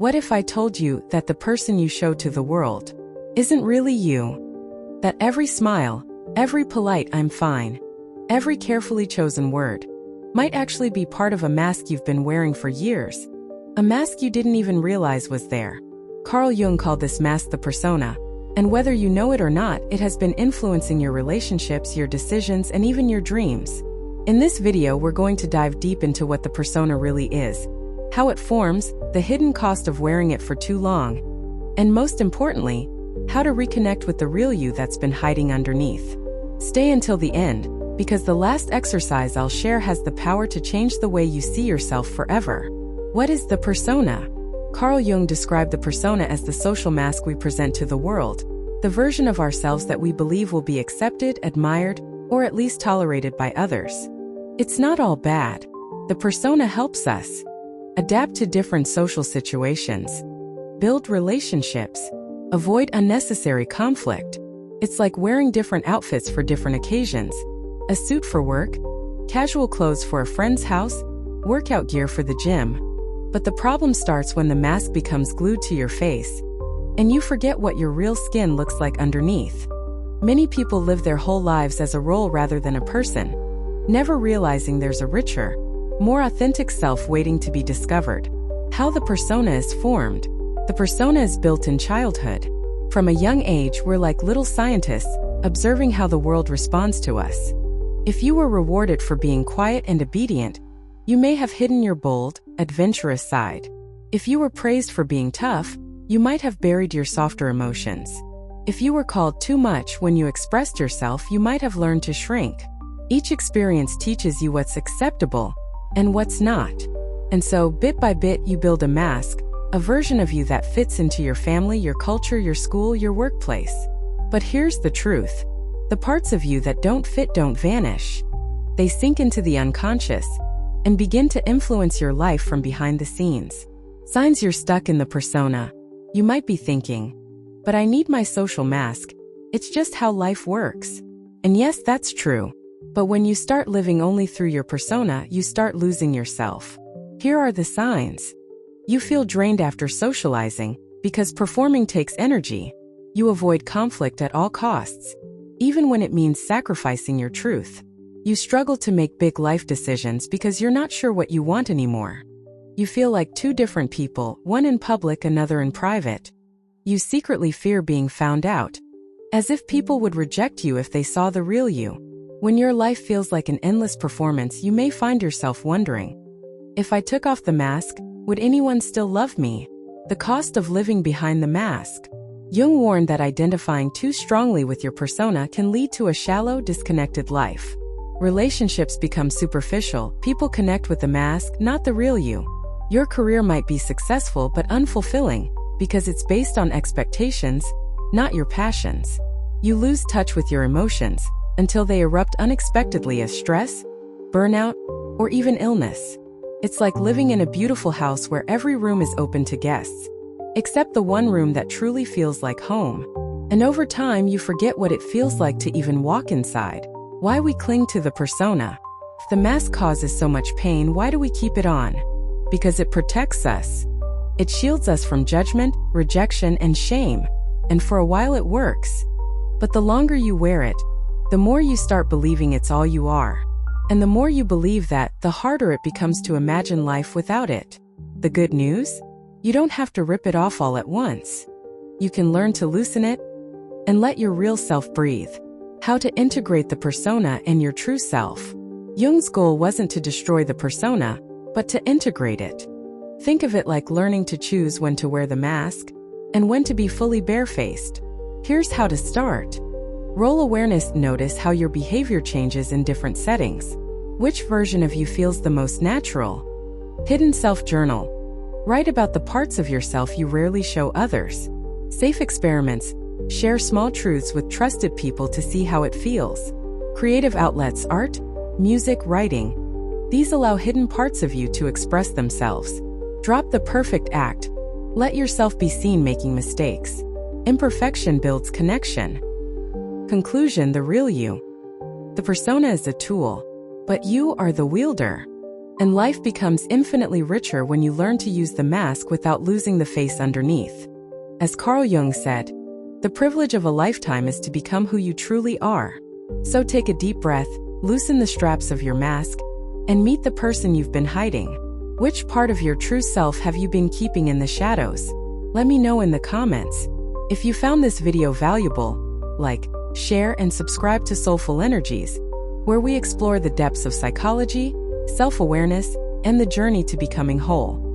What if I told you that the person you show to the world isn't really you? That every smile, every polite "I'm fine," every carefully chosen word might actually be part of a mask you've been wearing for years. A mask you didn't even realize was there. Carl Jung called this mask the persona, and whether you know it or not, it has been influencing your relationships, your decisions, and even your dreams. In this video, we're going to dive deep into what the persona really is, how it forms, the hidden cost of wearing it for too long, and most importantly, how to reconnect with the real you that's been hiding underneath. Stay until the end, because the last exercise I'll share has the power to change the way you see yourself forever. What is the persona? Carl Jung described the persona as the social mask we present to the world, the version of ourselves that we believe will be accepted, admired, or at least tolerated by others. It's not all bad. The persona helps us adapt to different social situations, build relationships, avoid unnecessary conflict. It's like wearing different outfits for different occasions. A suit for work, casual clothes for a friend's house, workout gear for the gym. But the problem starts when the mask becomes glued to your face, and you forget what your real skin looks like underneath. Many people live their whole lives as a role rather than a person, never realizing there's a richer, more authentic self waiting to be discovered. How the persona is formed. The persona is built in childhood. From a young age, we're like little scientists, observing how the world responds to us. If you were rewarded for being quiet and obedient, you may have hidden your bold, adventurous side. If you were praised for being tough, you might have buried your softer emotions. If you were called too much when you expressed yourself, you might have learned to shrink. Each experience teaches you what's acceptable and what's not. And so, bit by bit, you build a mask, a version of you that fits into your family, your culture, your school, your workplace. But here's the truth. The parts of you that don't fit don't vanish. They sink into the unconscious and begin to influence your life from behind the scenes. Signs you're stuck in the persona. You might be thinking, but I need my social mask. It's just how life works. And yes, that's true. But when you start living only through your persona, you start losing yourself. Here are the signs. You feel drained after socializing because performing takes energy. You avoid conflict at all costs, even when it means sacrificing your truth. You struggle to make big life decisions because you're not sure what you want anymore. You feel like two different people, one in public, another in private. You secretly fear being found out, as if people would reject you if they saw the real you. When your life feels like an endless performance, you may find yourself wondering, if I took off the mask, would anyone still love me? The cost of living behind the mask. Jung warned that identifying too strongly with your persona can lead to a shallow, disconnected life. Relationships become superficial. People connect with the mask, not the real you. Your career might be successful but unfulfilling because it's based on expectations, not your passions. You lose touch with your emotions until they erupt unexpectedly as stress, burnout, or even illness. It's like living in a beautiful house where every room is open to guests, except the one room that truly feels like home. And over time, you forget what it feels like to even walk inside. Why we cling to the persona. If the mask causes so much pain, why do we keep it on? Because it protects us. It shields us from judgment, rejection, and shame. And for a while it works. But the longer you wear it, the more you start believing it's all you are. And the more you believe that, the harder it becomes to imagine life without it. The good news? You don't have to rip it off all at once. You can learn to loosen it and let your real self breathe. How to integrate the persona and your true self. Jung's goal wasn't to destroy the persona, but to integrate it. Think of it like learning to choose when to wear the mask and when to be fully barefaced. Here's how to start. Role awareness. Notice how your behavior changes in different settings. Which version of you feels the most natural? Hidden self journal. Write about the parts of yourself you rarely show others. Safe experiments. Share small truths with trusted people to see how it feels. Creative outlets. Art, music, writing. These allow hidden parts of you to express themselves. Drop the perfect act. Let yourself be seen making mistakes. Imperfection builds connection. Conclusion. The real you. The persona is a tool, but you are the wielder. And life becomes infinitely richer when you learn to use the mask without losing the face underneath. As Carl Jung said, the privilege of a lifetime is to become who you truly are. So take a deep breath, loosen the straps of your mask, and meet the person you've been hiding. Which part of your true self have you been keeping in the shadows? Let me know in the comments. If you found this video valuable, like, share, and subscribe to Soulful Energies, where we explore the depths of psychology, self-awareness, and the journey to becoming whole.